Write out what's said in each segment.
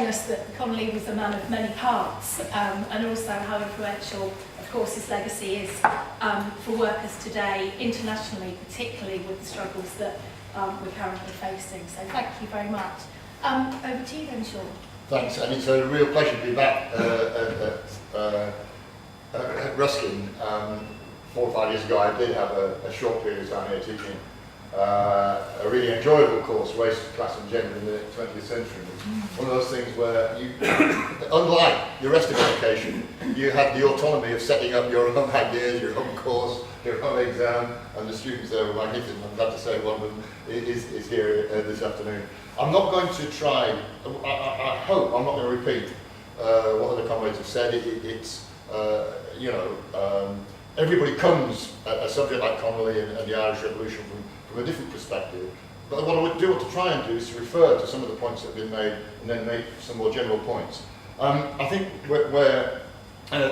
famous that Connolly was a man of many parts, and also how influential, of course, his legacy is for workers today, internationally, particularly with the struggles that we're currently facing. So thank you very much. Over to you then, Sean. Thanks, and it's a real pleasure to be back at Ruskin. 4 or 5 years ago, I did have a short period of time here teaching a really enjoyable course, Race, Class and Gender in the 20th Century. It's one of those things where you, unlike the rest of education, you have the autonomy of setting up your own ideas, your own course, your own exam, and the students there were magnificent. I'm glad to say one of them is here this afternoon. I'm not going to try, I hope I'm not going to repeat what other comrades have said. Everybody comes at a subject like Connolly and the Irish Revolution from a different perspective. But what I want to try and do is to refer to some of the points that have been made and then make some more general points. I think where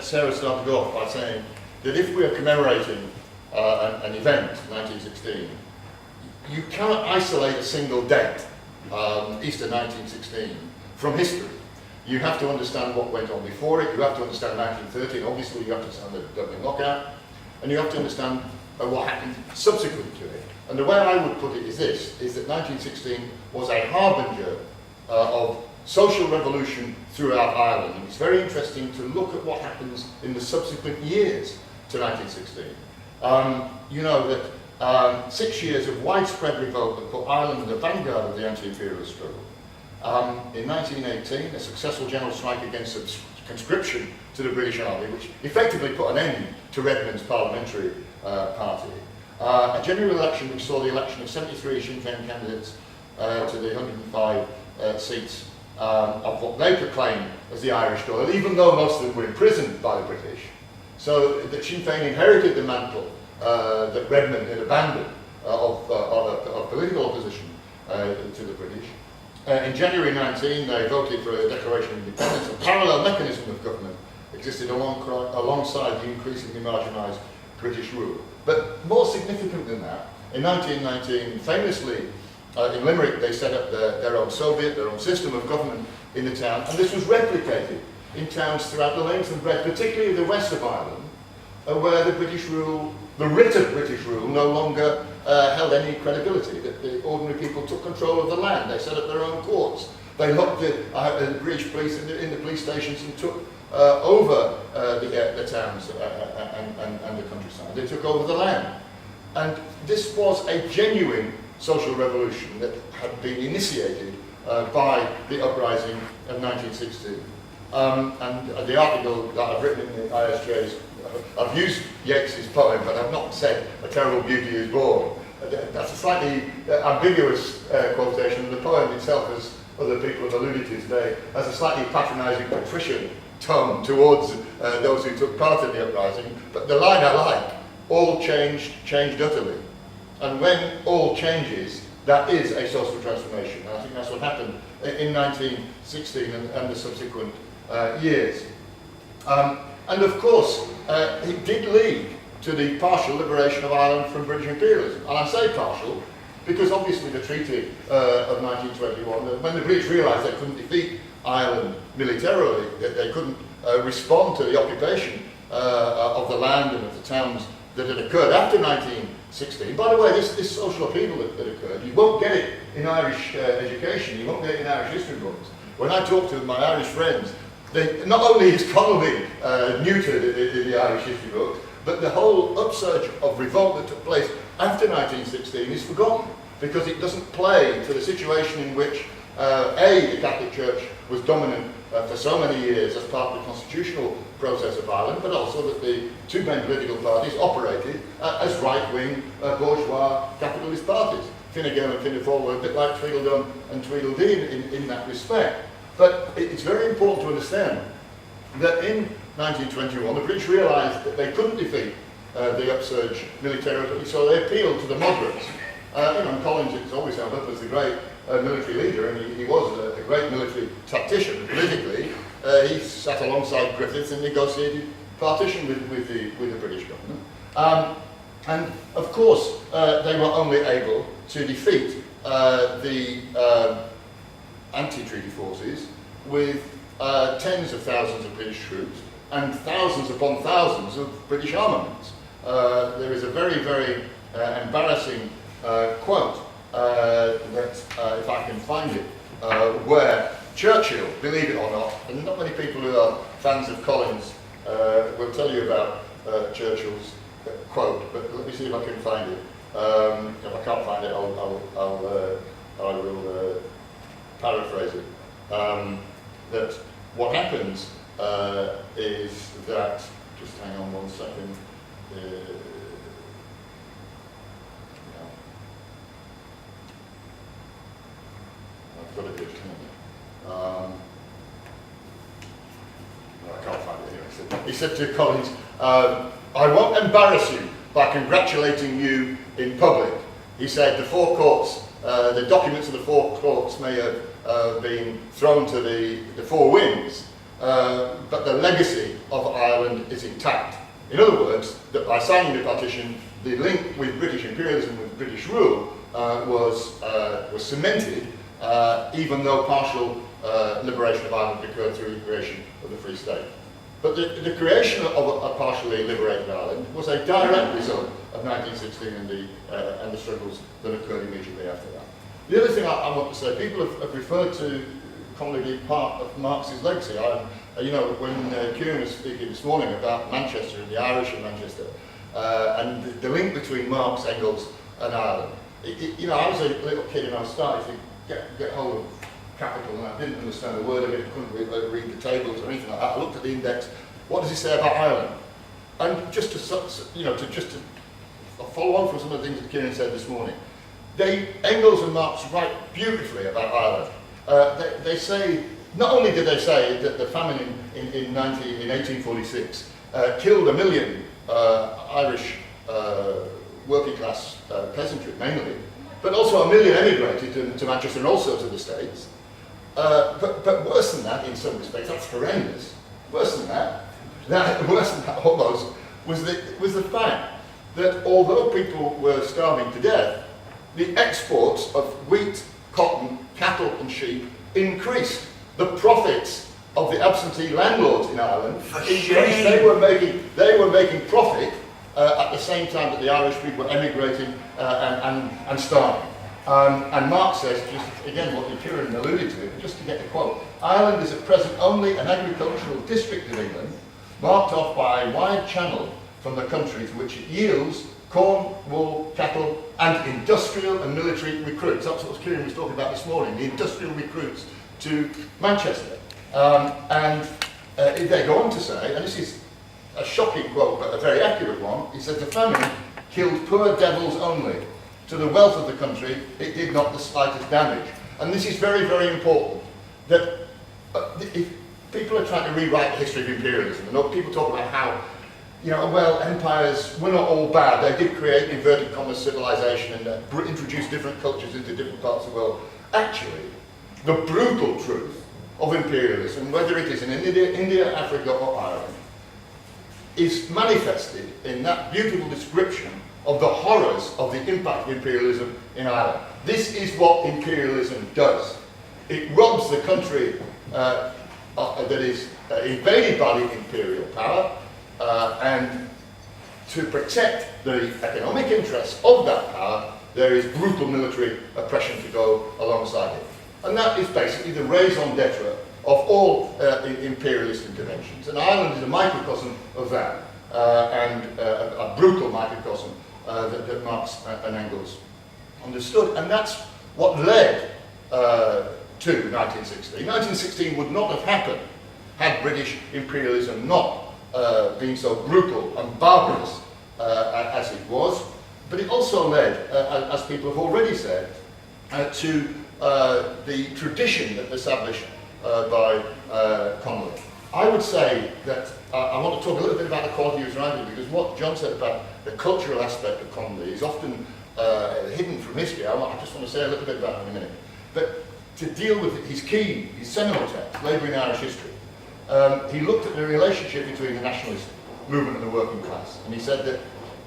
Sarah started off by saying that if we are commemorating an event, 1916, you cannot isolate a single date, Easter 1916, from history. You have to understand what went on before it, you have to understand 1913, obviously you have to understand the Dublin lockout, and you have to understand what happened subsequent to it. And the way I would put it is this, is that 1916 was a harbinger of social revolution throughout Ireland. And it's very interesting to look at what happens in the subsequent years to 1916. You know that 6 years of widespread revolt that put Ireland in the vanguard of the anti-imperialist struggle. In 1918, a successful general strike against conscription to the British Army, which effectively put an end to Redmond's parliamentary party. A general election which saw the election of 73 Sinn Féin candidates to the 105 seats of what they proclaimed as the Irish Dáil, even though most of them were imprisoned by the British. So that Sinn Féin inherited the mantle that Redmond had abandoned of political opposition to the British. In January 19, they voted for a declaration of independence. A parallel mechanism of government existed alongside the increasingly marginalised British rule. But more significant than that, in 1919, famously in Limerick, they set up their own Soviet, their own system of government in the town, and this was replicated in towns throughout the length and breadth, particularly the west of Ireland, where the British rule, the writ of British rule, no longer held any credibility, that the ordinary people took control of the land. They set up their own courts. They locked the British police in the police stations and took over the towns and the countryside. They took over the land. And this was a genuine social revolution that had been initiated by the uprising of 1916. And the article that I've written in the ISJ's, I've used Yeats's poem, but I've not said a terrible beauty is born. That's a slightly ambiguous quotation, and the poem itself, as other people have alluded to today, has a slightly patronising patrician tone towards those who took part in the uprising. But the line I like, all changed utterly. And when all changes, that is a social transformation. And I think that's what happened in 1916 and the subsequent years. And of course, it did lead to the partial liberation of Ireland from British imperialism. And I say partial because obviously the Treaty of 1921, when the British realised they couldn't defeat Ireland militarily, that they couldn't respond to the occupation of the land and of the towns that had occurred after 1916. By the way, this social upheaval that occurred, you won't get it in Irish education, you won't get it in Irish history books. When I talk to my Irish friends, not only is Connolly neutered in the Irish history books, but the whole upsurge of revolt that took place after 1916 is forgotten, because it doesn't play to the situation in which the Catholic Church was dominant for so many years as part of the constitutional process of Ireland, but also that the two main political parties operated as right-wing bourgeois capitalist parties. Fine Gael and Fianna Fáil were a bit like Tweedledum and Tweedledee in that respect. But it's very important to understand that in 1921 the British realised that they couldn't defeat the upsurge militarily, so they appealed to the moderates. Collins is always held up as the great military leader, and he was a great military tactician. Politically, he sat alongside Griffiths and negotiated partition with the British government. And of course, they were only able to defeat the anti-treaty forces with tens of thousands of British troops and thousands upon thousands of British armaments. There is a very, very embarrassing quote that, if I can find it, where Churchill, believe it or not, and not many people who are fans of Collins will tell you about Churchill's quote, but let me see if I can find it. If I can't find it, I will paraphrase it. That what happens is that, just hang on 1 second. I've got it here. I can't find it here. He said to Collins, I won't embarrass you by congratulating you in public. He said the four courts, the documents of the four courts may have been thrown to the four winds, but the legacy of Ireland is intact. In other words, that by signing the partition, the link with British imperialism, with British rule, was cemented, even though partial liberation of Ireland occurred through the creation of the Free State. But the creation of a partially liberated Ireland was a direct result of 1916 and the struggles that occurred immediately after that. The other thing I want to say, people have referred to Connolly being part of Marx's legacy. You know, when Ciaran was speaking this morning about Manchester and the Irish in Manchester, and the link between Marx, Engels, and Ireland. You know, I was a little kid and I started to get hold of capital, and I didn't understand a word of it. I couldn't read the tables or anything like that. I looked at the index. What does it say about Ireland? And just to follow on from some of the things that Ciaran said this morning, Engels and Marx write beautifully about Ireland. They say, not only did they say that the famine in 1846 killed 1 million Irish working class peasantry mainly, but also 1 million emigrated to Manchester and also to the States. But worse than that, in some respects, that's horrendous. Worse than that almost, was the fact that although people were starving to death, the exports of wheat, cotton, cattle and sheep increased. The profits of the absentee landlords in Ireland increased. They were making profit at the same time that the Irish people were emigrating and starving. And Marx says, just again what Ciaran alluded to, just to get the quote, Ireland is at present only an agricultural district of England, marked off by a wide channel from the country to which it yields corn, wool, cattle, and industrial and military recruits. That's what Ciaran was talking about this morning, the industrial recruits to Manchester. They go on to say, and this is a shocking quote, but a very accurate one, he says, the famine killed poor devils only. To the wealth of the country, it did not the slightest damage. And this is very, very important, that if people are trying to rewrite the history of imperialism, and people talk about how, you know, well, empires were not all bad. They did create inverted commas civilization and introduce different cultures into different parts of the world. Actually, the brutal truth of imperialism, whether it is in India, Africa, or Ireland, is manifested in that beautiful description of the horrors of the impact of imperialism in Ireland. This is what imperialism does. It robs the country that is invaded by the imperial power, and to protect the economic interests of that power, there is brutal military oppression to go alongside it. And that is basically the raison d'etre of all imperialist interventions. And Ireland is a microcosm of that, and a brutal microcosm that Marx and Engels understood. And that's what led to 1916. 1916 would not have happened had British imperialism not been so brutal and barbarous as it was. But it also led, as people have already said, to the tradition that was established by Connolly. I would say that I want to talk a little bit about the quality of his writing, because what John said about the cultural aspect of Connolly is often hidden from history. I just want to say a little bit about it in a minute. But to deal with his seminal text, Labour in Irish History, he looked at the relationship between the nationalist movement and the working class. And he said that,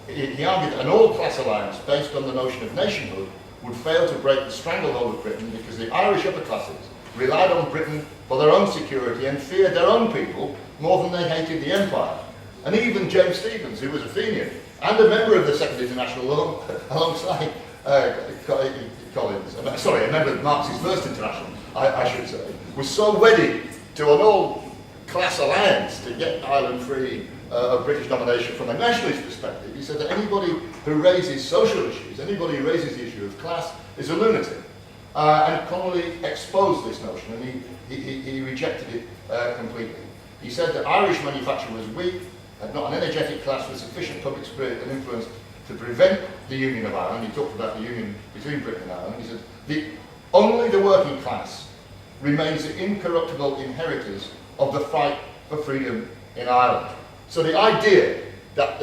he argued that an all-class alliance based on the notion of nationhood would fail to break the stranglehold of Britain because the Irish upper classes relied on Britain for their own security and feared their own people more than they hated the empire. And even James Stephens, who was a Fenian and a member of the Second International alongside Collins, sorry, a member of Marx's First International, I should say, was so wedded to an all-class alliance to get Ireland free of British domination from a nationalist perspective. He said that anybody who raises social issues, anybody who raises the issue of class, is a lunatic. And Connolly exposed this notion, and he rejected it completely. He said that Irish manufacture was weak, had not an energetic class with sufficient public spirit and influence to prevent the Union of Ireland. He talked about the union between Britain and Ireland. He said, only the working class remains the incorruptible inheritors of the fight for freedom in Ireland. So the idea that,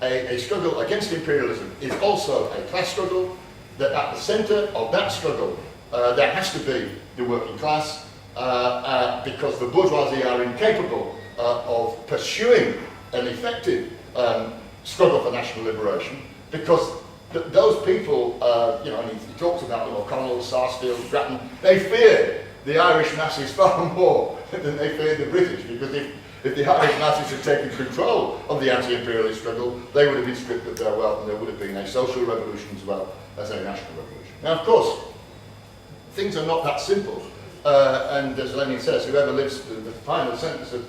a struggle against imperialism is also a class struggle, that at the centre of that struggle there has to be the working class, because the bourgeoisie are incapable of pursuing an effective struggle for national liberation, because those people, you know, and he talks about them, O'Connell, Sarsfield, Grattan, they feared the Irish masses far more than they feared the British, because if the Irish masses had taken control of the anti-imperialist struggle, they would have been stripped of their wealth, and there would have been a social revolution as well as a national revolution. Now, of course, things are not that simple, and as Lenin says, whoever lives, the final sentence of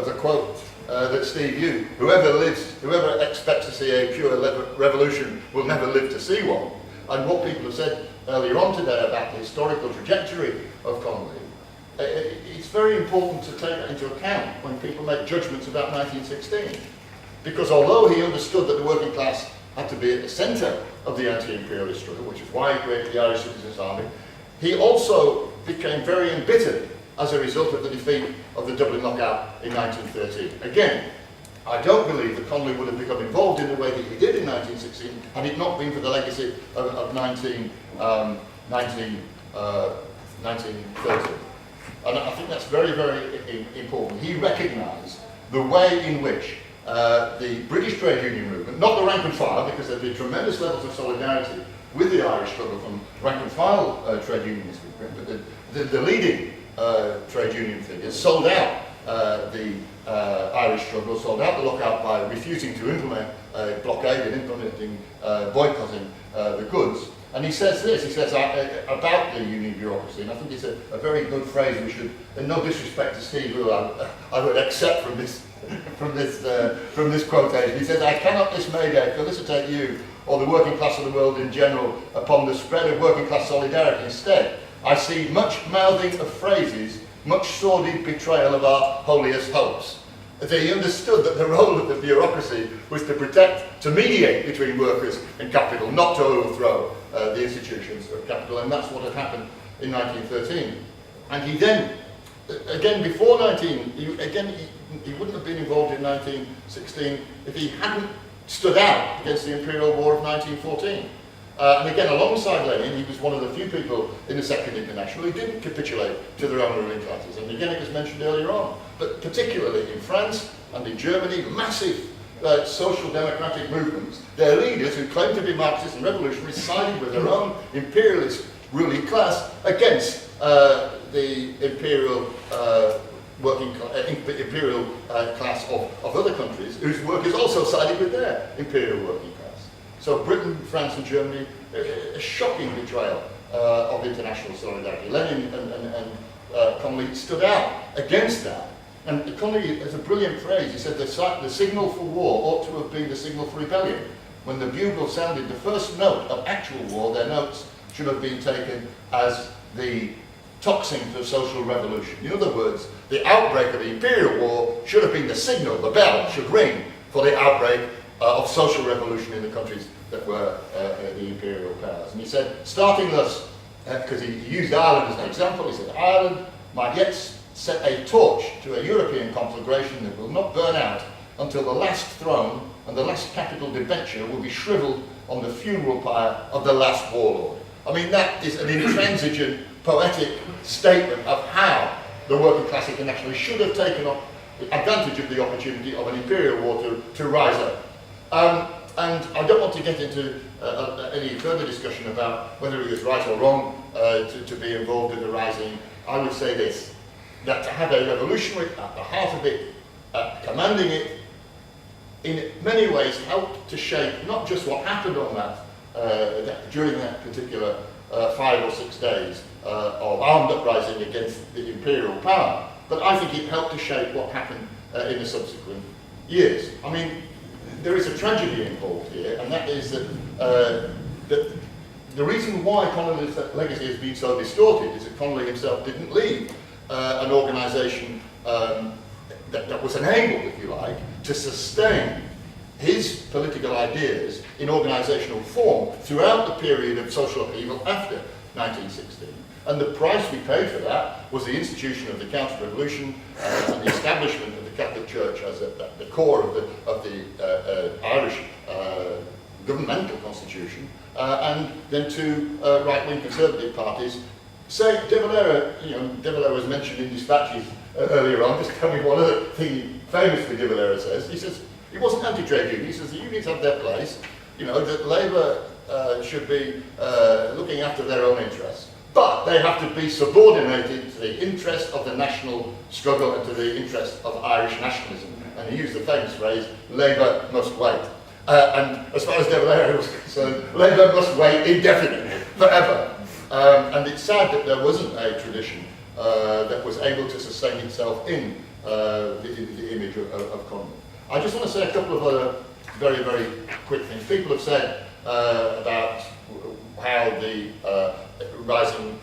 the quote that Steve used, whoever expects to see a pure revolution will never live to see one. And what people have said earlier on today about the historical trajectory of Connolly, it's very important to take that into account when people make judgments about 1916. Because although he understood that the working class had to be at the centre of the anti-imperialist struggle, which is why he created the Irish Citizens' Army, he also became very embittered as a result of the defeat of the Dublin Lockout in 1913. Again, I don't believe that Connolly would have become involved in the way that he did in 1916 had it not been for the legacy of 1930. And I think that's very, very important. He recognised the way in which the British trade union movement, not the rank and file, because there have been tremendous levels of solidarity with the Irish struggle from rank and file trade unionists, but the leading trade union figures sold out the Irish struggle, sold out the lockout by refusing to implement a blockade and implementing boycotting the goods. And he says this, he says about the union bureaucracy, and I think it's a very good phrase we should, and no disrespect to Steve, who I would accept from this quotation. He says, "I cannot this May Day felicitate you or the working class of the world in general upon the spread of working class solidarity. Instead, I see much mouthing of phrases, much sordid betrayal of our holiest hopes." That he understood that the role of the bureaucracy was to protect, to mediate between workers and capital, not to overthrow the institutions of capital, and that's what had happened in 1913. And he then, again before he wouldn't have been involved in 1916 if he hadn't stood out against the Imperial War of 1914. And again, alongside Lenin, he was one of the few people in the Second International who didn't capitulate to their own ruling classes. And again, it was mentioned earlier on, but particularly in France and in Germany, massive social democratic movements, their leaders, who claimed to be Marxists and revolutionaries, sided with their own imperialist ruling class against the imperial imperial class of other countries, whose workers also sided with their imperial working class. So Britain, France and Germany, a shocking betrayal of international solidarity. Lenin and Connolly stood out against that. And Connolly has a brilliant phrase. He said the signal for war ought to have been the signal for rebellion. When the bugle sounded the first note of actual war, their notes should have been taken as the tocsin of social revolution. In other words, the outbreak of the imperial war should have been the signal, the bell should ring for the outbreak of social revolution in the countries that were the imperial powers. And he said, starting thus, because he used Ireland as an example, he said, Ireland might yet set a torch to a European conflagration that will not burn out until the last throne and the last capital debenture will be shrivelled on the funeral pyre of the last warlord. I mean, that is an intransigent, poetic statement of how the working class internationally should have taken advantage of the opportunity of an imperial war to rise up. And I don't want to get into any further discussion about whether it was right or wrong to be involved in the rising. I would say this. that to have a revolutionary at the heart of it, commanding it, in many ways helped to shape not just what happened on during that particular 5 or 6 days of armed uprising against the imperial power, but I think it helped to shape what happened in the subsequent years. I mean, there is a tragedy involved here, and that is that, the reason why Connolly's legacy has been so distorted is that Connolly himself didn't leave an organisation that was enabled, if you like, to sustain his political ideas in organisational form throughout the period of social upheaval after 1916. And the price we paid for that was the institution of the counter-revolution and the establishment of the Catholic Church as the core of the Irish governmental constitution, and then two right-wing conservative parties. Say, De Valera was mentioned in dispatches earlier on. Just tell me one other thing famously De Valera says. He says, he wasn't anti-trade union. He says the unions have their place, that Labour should be looking after their own interests, but they have to be subordinated to the interest of the national struggle and to the interest of Irish nationalism. And he used the famous phrase, Labour must wait. And as far as De Valera was concerned, Labour must wait indefinitely, forever. And it's sad that there wasn't a tradition that was able to sustain itself in the image of Connolly. I just want to say a couple of other very, very quick things. People have said about how the Rising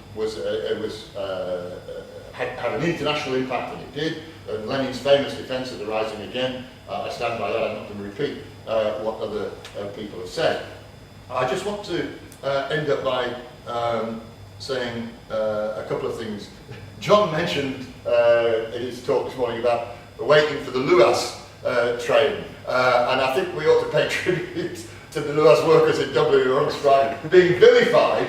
had an international impact, and it did. And Lenin's famous defence of the Rising again, I stand by that. I'm not going to repeat what other people have said. I just want to end up by saying a couple of things. John mentioned in his talk this morning about waiting for the Luas train, and I think we ought to pay tribute to the Luas workers in Dublin who are on strike, being vilified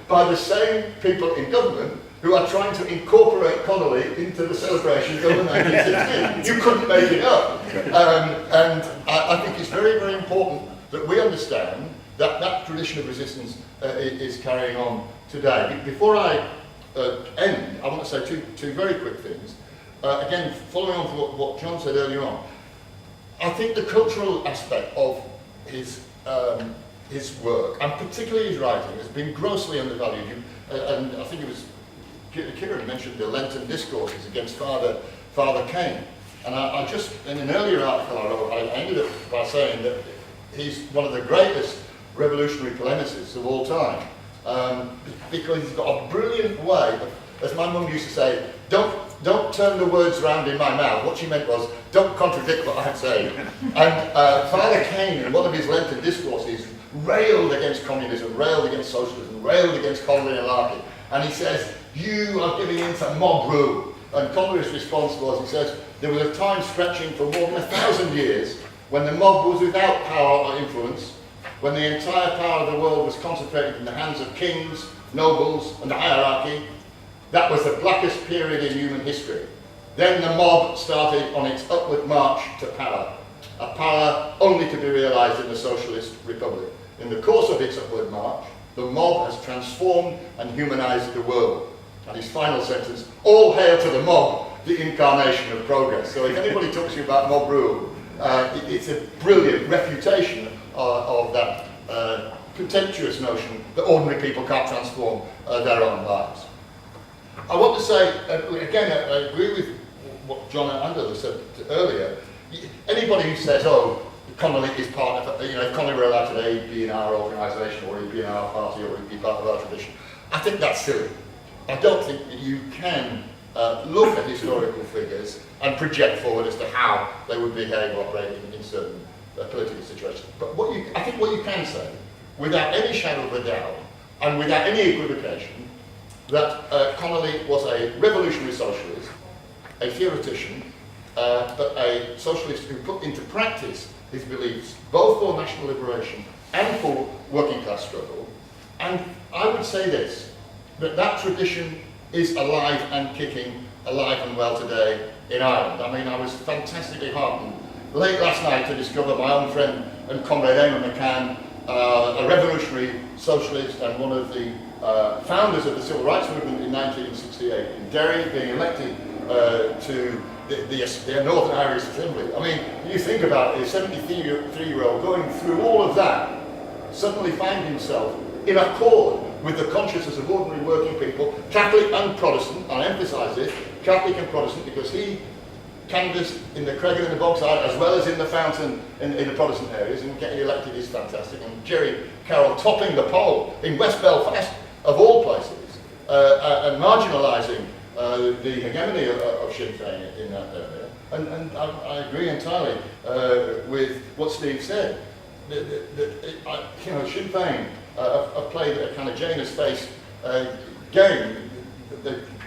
by the same people in government who are trying to incorporate Connolly into the celebrations of the 1916. You couldn't make it up. And I think it's very, very important that we understand that that tradition of resistance is carrying on today. Before I end, I want to say two very quick things. Again, following on from what John said earlier on, I think the cultural aspect of his work, and particularly his writing, has been grossly undervalued. And I think it was Ciaran mentioned the Lenten discourses against Father Kane. And I just, in an earlier article I wrote, I ended up by saying that he's one of the greatest revolutionary polemicists of all time. Because he's got a brilliant way of, as my mum used to say, don't turn the words round in my mouth. What she meant was, don't contradict what I'm saying. And Father Kane, in one of his Lenten discourses, railed against communism, railed against socialism, railed against Connolly and Larkin. And he says, you are giving in to mob rule. And Connolly's response was, he says, there was a time stretching for more than 1,000 years when the mob was without power or influence, when the entire power of the world was concentrated in the hands of kings, nobles, and the hierarchy. That was the blackest period in human history. Then the mob started on its upward march to power, a power only to be realised in the socialist republic. In the course of its upward march, the mob has transformed and humanised the world. And his final sentence, all hail to the mob, the incarnation of progress. So if anybody talks to you about mob rule, it's a brilliant refutation of that contemptuous notion that ordinary people can't transform their own lives. I want to say, again, I agree with what John and others said earlier. Anybody who says, oh, Connolly is part of, if Connolly were allowed today, he'd be in our organisation, or he'd be in our party, or he'd be part of our tradition, I think that's silly. I don't think that you can look at historical figures and project forward as to how they would behave or operate in certain political situations. But I think what you can say, without any shadow of a doubt, and without any equivocation, that Connolly was a revolutionary socialist, a theoretician, but a socialist who put into practice his beliefs both for national liberation and for working class struggle. And I would say this, that tradition is alive and kicking, alive and well today in Ireland. I mean, I was fantastically heartened late last night to discover my own friend and comrade Eamon McCann, a revolutionary socialist and one of the founders of the Civil Rights Movement in 1968 in Derry, being elected to the Northern Irish Assembly. I mean, you think about it, a 73-year-old going through all of that, suddenly find himself in accord with the consciousness of ordinary working people, Catholic and Protestant. I emphasise this, Catholic and Protestant, because he canvassed in the Creggan and the Bogside as well as in the Fountain in the Protestant areas, and getting elected is fantastic. And Jerry Carroll topping the poll in West Belfast, of all places, and marginalising the hegemony of Sinn Féin in that area. And I agree entirely with what Steve said. Sinn Féin have played a kind of Janus face game.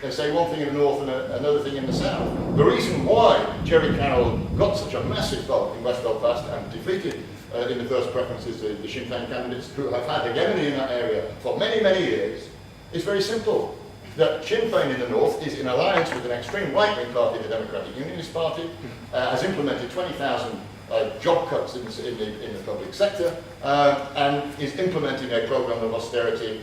They say one thing in the north and another thing in the south. The reason why Jerry Carroll got such a massive vote in West Belfast and defeated in the first preferences the Sinn Féin candidates who have had hegemony in that area for many, many years is very simple. That Sinn Féin in the north is in alliance with an extreme right-wing party, the Democratic Unionist Party, has implemented 20,000 job cuts in the public sector, and is implementing a programme of austerity,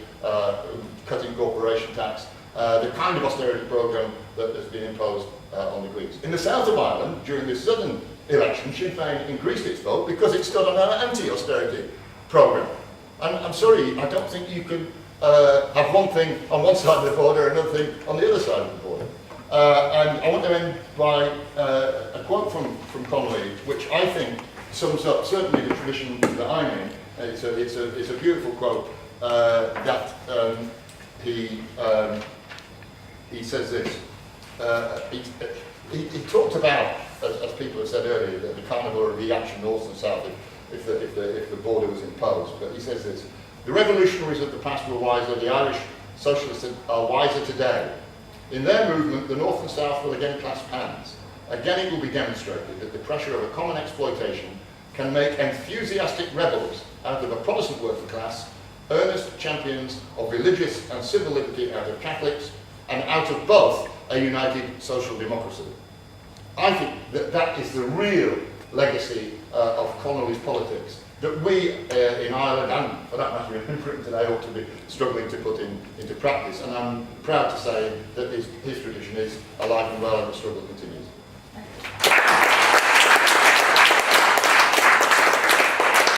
cutting corporation tax, the kind of austerity programme that has been imposed on the Greens. In the south of Ireland, during the southern election, Sinn Féin increased its vote because it stood on an anti-austerity programme. And I'm sorry, I don't think you can have one thing on one side of the border and another thing on the other side of the border. And I want to end by a quote from Connolly, which I think sums up certainly the tradition that I'm in. It's a beautiful quote that he says this. He talked about, as people have said earlier, the carnival of reaction north and south if the border was imposed. But he says this: the revolutionaries of the past were wiser. The Irish socialists are wiser today. In their movement, the North and South will again clasp hands. Again, it will be demonstrated that the pressure of a common exploitation can make enthusiastic rebels out of a Protestant working class, earnest champions of religious and civil liberty out of Catholics, and out of both a united social democracy. I think that that is the real legacy of Connolly's politics that we in Ireland, and for that matter in Britain today, ought to be struggling to put into practice. And I'm proud to say that his tradition is alive and well and the struggle continues.